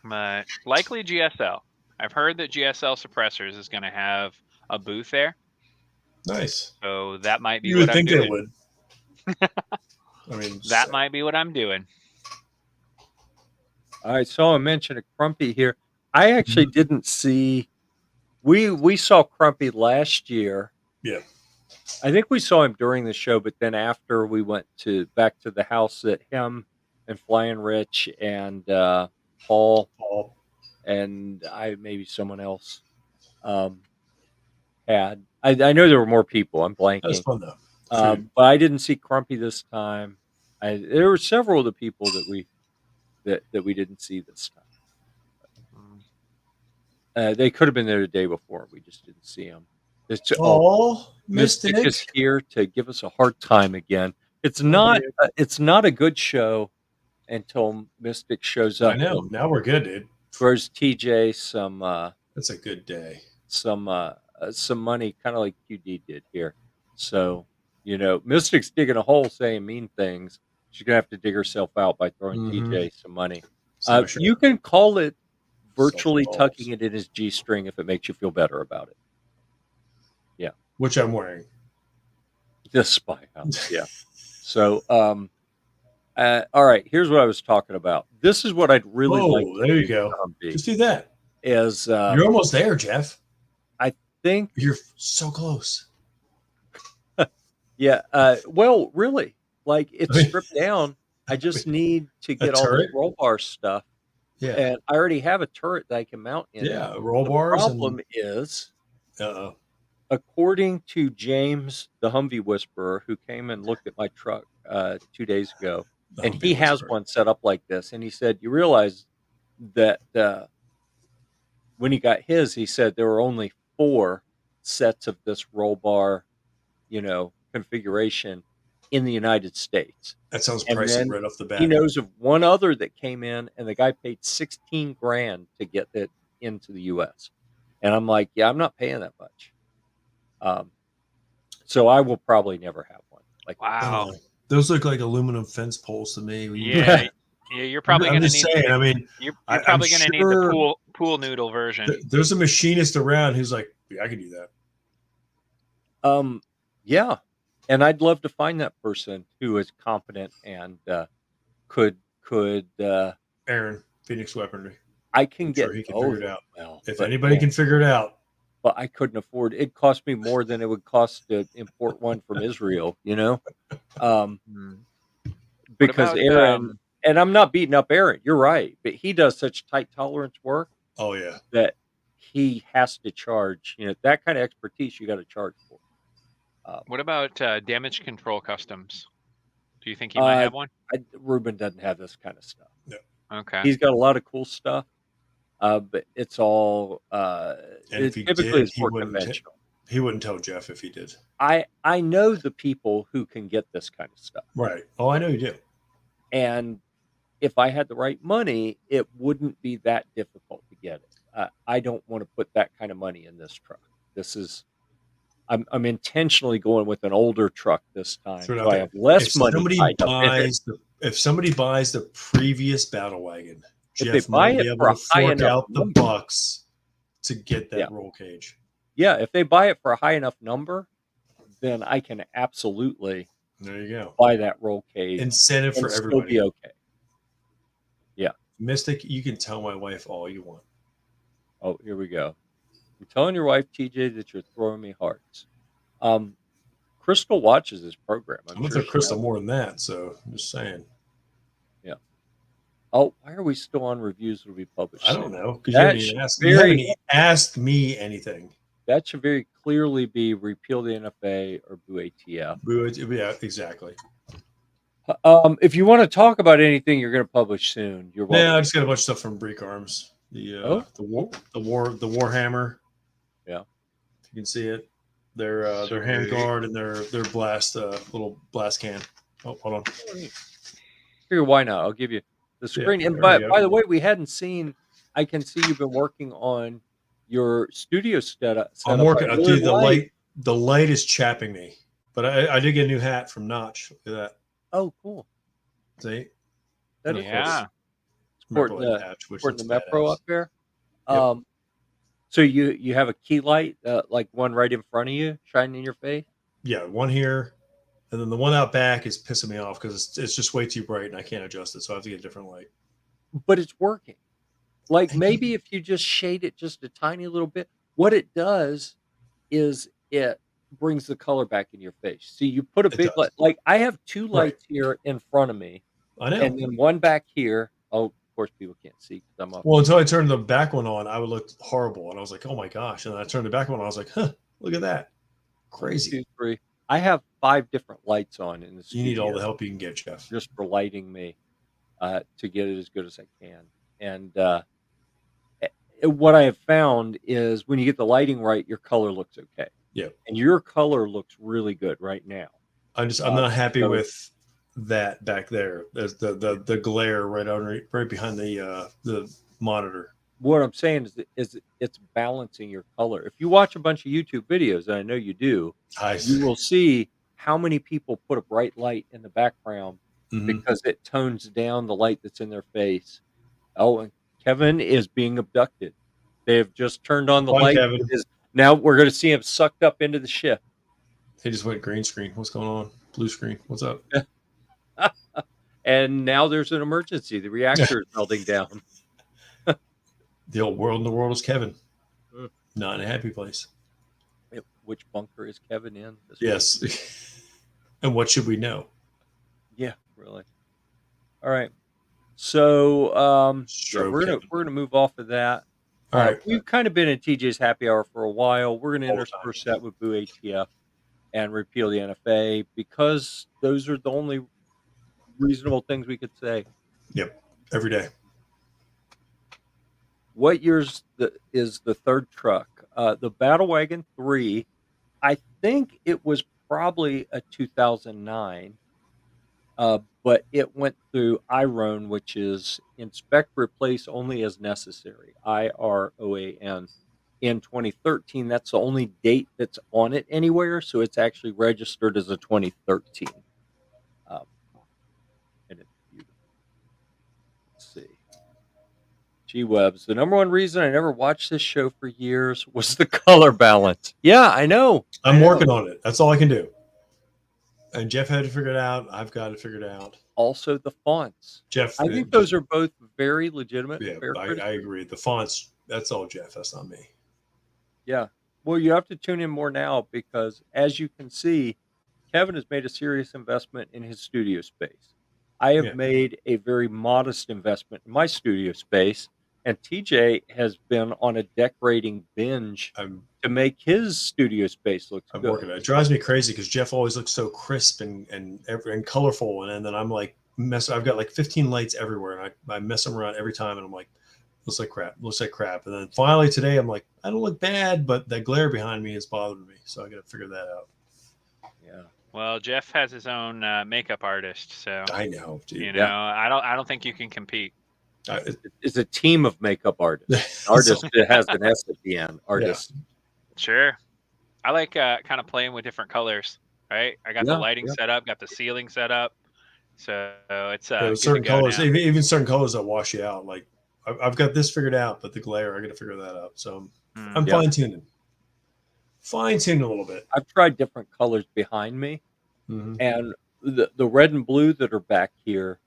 but likely GSL. I've heard that GSL Suppressors is going to have a booth there, Nice. so that might be You would what I'm think they doing. would. I mean, That might be what I'm doing. I saw a mention of Crumpy here. I actually didn't see. We saw Crumpy last year. Yeah. I think we saw him during the show, but then after we went back to the house that him and Flying Rich and Paul and maybe someone else had. I know there were more people. I'm blanking. That was fun though. But I didn't see Crumpy this time. There were several of the people that we didn't see this time. They could have been there the day before. We just didn't see them. Mystic is here to give us a hard time again. It's not a good show until Mystic shows up. I know. Now we're good, dude. Throws TJ some. That's a good day. Some money, kind of like QD did here. So Mystic's digging a hole, saying mean things. She's gonna have to dig herself out by throwing TJ some money. Sure. You can call it virtually Self-balls. tucking it in his G-string if it makes you feel better about it. Yeah, Which I'm wearing. the spy house. Yeah. So, all right. Here's what I was talking about. This is what I'd really like. There you go. Just do that. Is you're almost there, Jeff. I think you're so close. Yeah. Well, really, like it's stripped down. I just need to get all the roll bar stuff. Yeah. And I already have a turret that I can mount in. Yeah, roll bars. The problem is, Uh-oh. According to James, the Humvee Whisperer, who came and looked at my truck 2 days ago, and he has one set up like this, and he said, "You realize that when he got his, he said there were only 4 sets of this roll bar, configuration in the United States. That sounds And pricey then right off the he bat. knows of one other that came in, and the guy paid 16 grand to get it into the U.S. And I'm like, yeah, I'm not paying that much. So I will probably never have one. Like, I Wow. don't know. Those look like aluminum fence poles to me. Yeah. Yeah, you're probably I'm gonna just need saying. I mean, you're I'm probably gonna need the sure pool noodle version. there's a machinist around who's like, yeah, I can do that. yeah, and I'd love to find that person who is competent and could Aaron, Phoenix Weaponry. I can I'm get sure he can figure it over out. well, If but anybody man, can figure it out, but I couldn't afford it. It cost me more than it would cost to import one from Israel, um, What because about Aaron, and I'm not beating up Aaron, you're right, but he does such tight tolerance work oh yeah, that he has to charge, that kind of expertise you got to charge for. what about damage control customs? Do you think he might have one? Ruben doesn't have this kind of stuff. no. Okay. He's got a lot of cool stuff, but it's all And if he typically did, it's more conventional. He wouldn't tell Jeff if he did. I know the people who can get this kind of stuff, Right. Oh, I know you do. and if I had the right money, it wouldn't be that difficult to get it. I don't want to put that kind of money in this truck. I'm intentionally going with an older truck this time, Throw it out so I there. have less If money somebody tied up in it. if somebody buys the previous Battlewagon, If they Jeff buy might be it able for a to high fork enough out the number, bucks to get that yeah, roll cage. yeah. If they buy it for a high enough number, then I can absolutely There you go. buy that roll cage Incentive and for still everybody. be okay. Yeah. Mystic, you can tell my wife all you want. Oh, here we go. You're telling your wife, TJ, that you're throwing me hearts. Crystal watches this program. I'm gonna throw Crystal more than that, so I'm just saying. Yeah. Oh, why are we still on reviews that will be published? I don't know because you haven't asked me anything. That should very clearly be repeal the NFA or boo ATF. Yeah, exactly. If you want to talk about anything you're going to publish soon, you're welcome. Yeah, I just got a bunch of stuff from Break Arms. The Warhammer. Yeah, if you can see it. Their handguard and their blast little blast can. Oh, hold on. Here, why not? I'll give you the screen. Yeah, and by the way, we hadn't seen. I can see you've been working on your studio setup. I'm working. Dude, the light is chapping me, but I did get a new hat from Notch. Look at that. Oh, cool. See? That is sporting the Metro up there. Yep. So you have a key light, like one right in front of you, shining in your face. Yeah, one here, and then the one out back is pissing me off because it's just way too bright and I can't adjust it, so I have to get a different light. But it's working. Like maybe if you just shade it just a tiny little bit, what it does is it brings the color back in your face. So you put a big light. Like I have 2 lights here in front of me. I know. And then one back here. Oh, of course, people can't see because I'm up. Well, until I turned the back one on, I would look horrible, and I was like, "Oh my gosh!" And then I turned the back one on, I was like, "Huh, look at that, crazy." 1, 2, 3. I have 5 different lights on in the studio. You need all the help you can get, Jeff, just for lighting me to get it as good as I can. And what I have found is when you get the lighting right, your color looks okay. Yeah, and your color looks really good right now. I'm not happy with that back there. There's the glare right behind the monitor. What I'm saying is it's balancing your color. If you watch a bunch of YouTube videos, and I know you do, you will see how many people put a bright light in the background because it tones down the light that's in their face. Oh, and Kevin is being abducted. They have just turned on the light. Now we're going to see him sucked up into the ship. He just went green screen. What's going on? Blue screen. What's up? And now there's an emergency. The reactor is melting down. The old world in the world is Kevin. Not in a happy place. Which bunker is Kevin in? Yes. And what should we know? Yeah, really. All right. So we're gonna move off of that. All right. We've kind of been in TJ's happy hour for a while. We're gonna intersperse that with Boo ATF and repeal the NFA because those are the only reasonable things we could say. Yep. Every day. What year's is the third truck? The Battlewagon 3. I think it was probably a 2009, but it went through IRON, which is Inspect Replace Only as Necessary, IROAN, in 2013. That's the only date that's on it anywhere, so it's actually registered as a 2013. And it's beautiful. Let's see. Gee Webs, the number one reason I never watched this show for years was the color balance. Yeah, I know. I'm working on it. That's all I can do. And Jeff had to figure it out. I've got to figure it out. Also, the fonts. Jeff, I think those are both very legitimate. Yeah, fair I criticism. agree. The fonts, that's all Jeff. That's not me. Yeah. Well, you have to tune in more now because, as you can see, Kevin has made a serious investment in his studio space. I have Yeah. made a very modest investment in my studio space, and TJ has been on a decorating binge to make his studio space look I'm good. working it. It drives me crazy because Jeff always looks so crisp and colorful, and then I'm like I've got like 15 lights everywhere, and I mess them around every time, and I'm like, looks like crap. And then finally today, I'm like, I don't look bad, but that glare behind me is bothering me, so I got to figure that out. Yeah. Well, Jeff has his own makeup artist, so I know, dude. you know, I don't think you can compete. It's a team of makeup artists. Artist that has an S at the end. Artist. Yeah. Sure. I like kind of playing with different colors, right? I got the lighting set up, got the ceiling set up. So it's certain colors, even certain colors that wash you out. Like I've got this figured out, but the glare, I got to figure that out. So I'm fine-tuning a little bit. I've tried different colors behind me, and the red and blue that are back here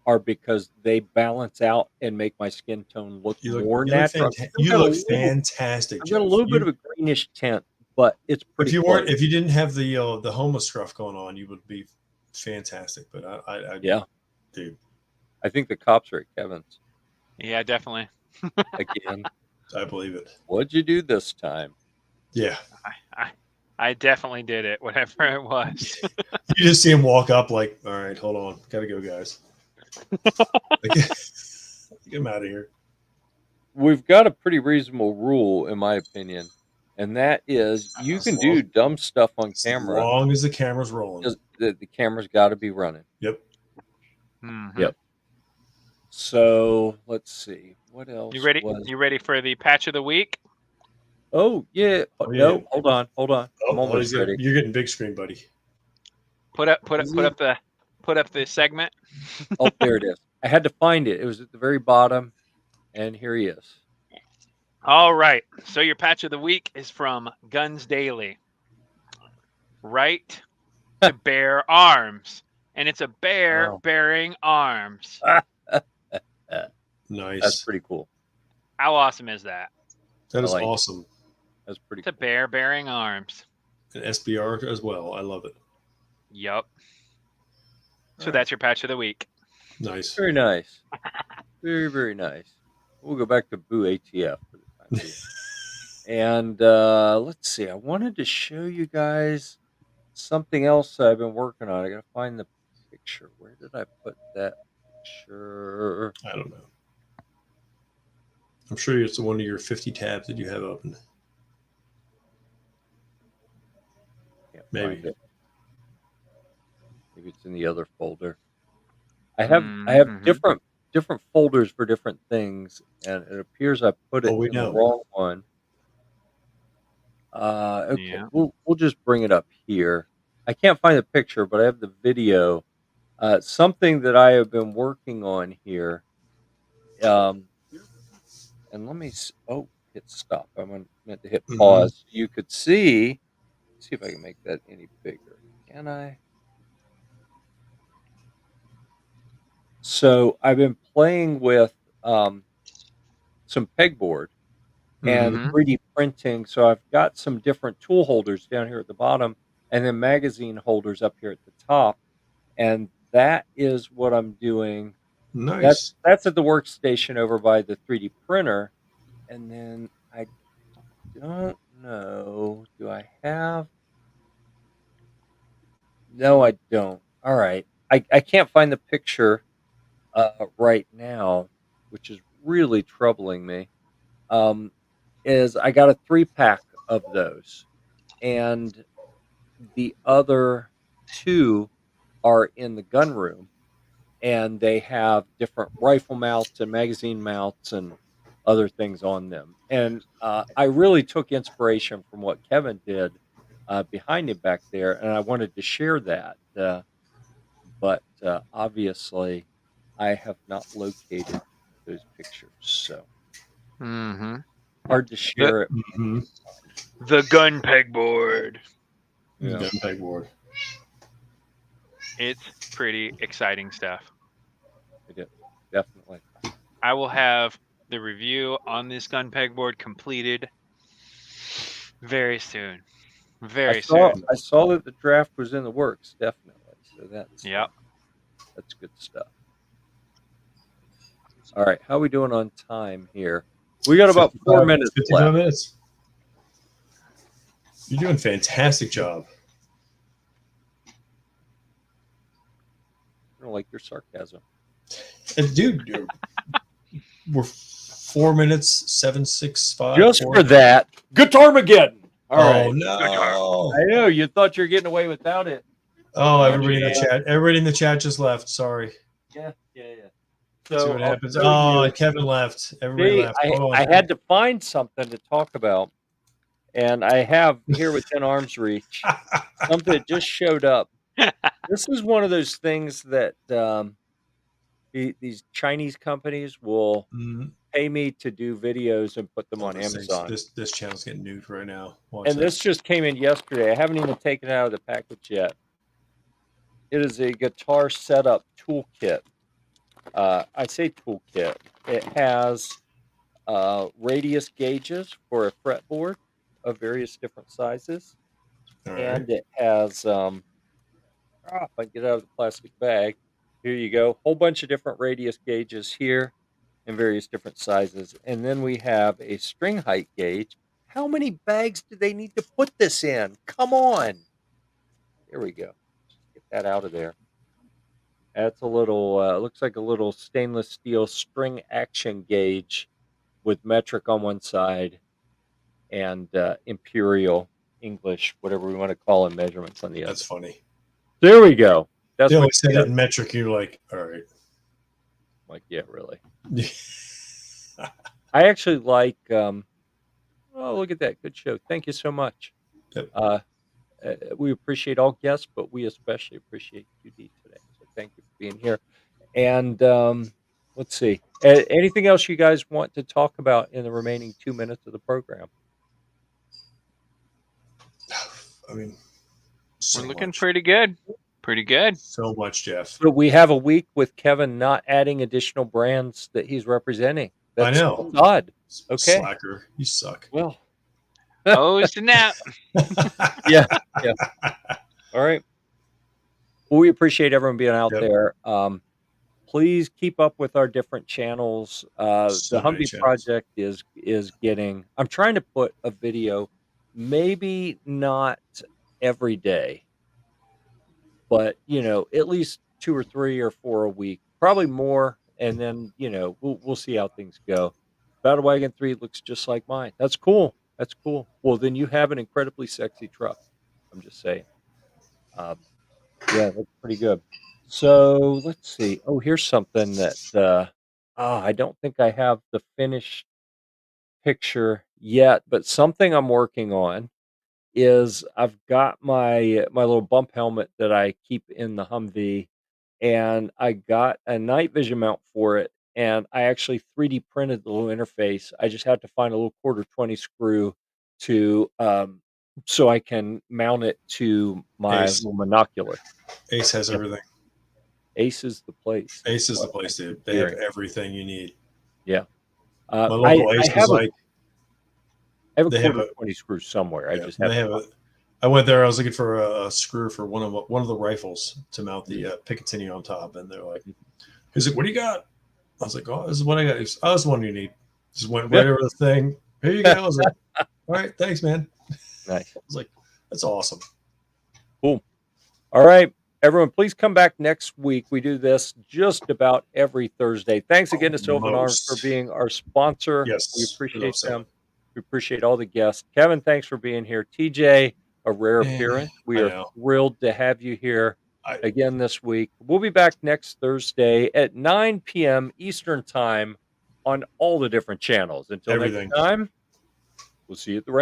are because they balance out and make my skin tone look more natural. You look fantastic. I've got a little bit of a greenish tint, but it's pretty. If you didn't have the homeless scruff going on, you would be fantastic. But dude, I think the cops are at Kevin's. Yeah, definitely. Again, I believe it. What'd you do this time? Yeah, I definitely did it. Whatever it was. You just see him walk up like, all right, hold on, gotta go, guys. Get him out of here. We've got a pretty reasonable rule, in my opinion, and that is you can do dumb stuff on camera as long as the camera's rolling. The camera's got to be running. Yep. Yep. So let's see what else. You ready? You ready for the patch of the week? Oh yeah. No, hold on. I'm almost ready. You're getting big screen, buddy. Put up the segment. Oh, there it is. I had to find it. It was at the very bottom, and here he is. All right. So your patch of the week is from Guns Daily. Right to bear arms, and it's a bear bearing arms. Nice. That's pretty cool. How awesome is that? That is awesome. That's pretty. It's a bear bearing arms. An SBR as well. I love it. Yup. So that's your patch of the week. Nice. Very nice. Very, very nice. We'll go back to Boo ATF for the time being. And let's see. I wanted to show you guys something else I've been working on. I got to find the picture. Where did I put that picture? I don't know. I'm sure it's one of your 50 tabs that you have open. Maybe. Maybe it's in the other folder. I have different folders for different things, and it appears I put it in the wrong one. Okay, we'll just bring it up here. I can't find the picture, but I have the video. Something that I have been working on here. And let me hit stop. I meant to hit pause. You could see. Let's see if I can make that any bigger. Can I? So I've been playing with some pegboard and 3D printing. So I've got some different tool holders down here at the bottom, and then magazine holders up here at the top. And that is what I'm doing. Nice. That's at the workstation over by the 3D printer. And then I don't know. Do I have? No, I don't. All right. I can't find the picture right now, which is really troubling me. is I got a 3-pack of those, and the other 2 are in the gun room, and they have different rifle mounts and magazine mounts and other things on them. And I really took inspiration from what Kevin did behind him back there, and I wanted to share that. But obviously, I have not located those pictures, so Mm-hmm. hard to share it. Mhm. The gun pegboard. Yeah. Gun pegboard. It's pretty exciting stuff. It is, definitely. I will have the review on this gun pegboard completed very soon. Very soon. I saw that the draft was in the works, definitely. So that's Yep. that's good stuff. All right, how are we doing on time here? We got about 4 minutes 55 left. minutes. You're doing a fantastic job. I don't like your sarcasm. And dude, we're 4 minutes, 765. Just for that, Guitar-mageddon. All right. Oh no! I know you thought you were getting away without it. Oh, everybody in the chat. Everybody in the chat just left. Sorry. Yeah. See So what I'll happens. show Oh, you- Kevin left. Everybody See, left. Hold on. I had to find something to talk about, and I have here within arm's reach something that just showed up. This is one of those things that these Chinese companies will Mhm. pay me to do videos and put them Oh, on this Amazon. this channel's getting nuked right now. Watch And this this. just came in yesterday. I haven't even taken it out of the package yet. It is a guitar setup toolkit. I say toolkit. It has radius gauges for a fretboard of various different sizes. All And right. it has, if I get out of the plastic bag, here you go. Whole bunch of different radius gauges here in various different sizes. And then we have a string height gauge. How many bags do they need to put this in? Come on. Here we go. Just get that out of there. That's a little, looks like a little stainless steel string action gauge with metric on one side and imperial English, whatever we want to call it, measurements on the other. That's funny. There we go. That's They what always said you it get. in metric. You're like, all right. Like, yeah, really. I actually like. Oh, look at that! Good show. Thank you so much. Yep. We appreciate all guests, but we especially appreciate QD today. So thank you for being here. And let's see. Anything else you guys want to talk about in the remaining 2 minutes of the program? I mean, We're looking much. pretty good. Pretty good. So much, Jeff. So we have a week with Kevin not adding additional brands that he's representing. I know. That's odd. Okay. Slacker. You suck. Well, Oh, snap. yeah. All right. Well, we appreciate everyone being out Yep. there. Please keep up with our different channels. So The many Humvee channels. project is getting. I'm trying to put a video, maybe not every day, but at least 2 or 3 or 4 a week, probably more. And then we'll see how things go. Battlewagon 3 looks just like mine. That's cool. Well, then you have an incredibly sexy truck. I'm just saying. Yeah, that's pretty good. So let's see. Oh, here's something that I don't think I have the finished picture yet, but something I'm working on is I've got my little bump helmet that I keep in the Humvee, and I got a night vision mount for it, and I actually 3D printed the little interface. I just had to find a little 1/4 screw to so I can mount it to my Ace. little monocular. Ace has Yep. everything. Ace is the place. Ace is the What place, I'm dude. They have hearing. everything you need. Yeah. My local Ace was like, I have a they have 1/4 screw somewhere. I yeah, just they have have a. I went there. I was looking for a screw for one of the rifles to mount the Picatinny on top, and they're like, "He's like, what do you got?" I was like, "Oh, this is what I got." He's, "Oh, this is the one you need." Just went right over the thing. Here you go. I was like, "All right, thanks, man." Nice. I was like, "That's awesome." Cool. All right. Everyone, please come back next week. We do this just about every Thursday. Thanks again to Sylvan Arms for being our sponsor. Yes, We we love appreciate Sylvan. them. We appreciate all the guests. Kevin, thanks for being here. TJ, a rare appearance. We I are know. thrilled to have you here I- again this week. We'll be back next Thursday at 9 p.m. Eastern Time on all the different channels. Until Everything. next time, we'll see you at the range.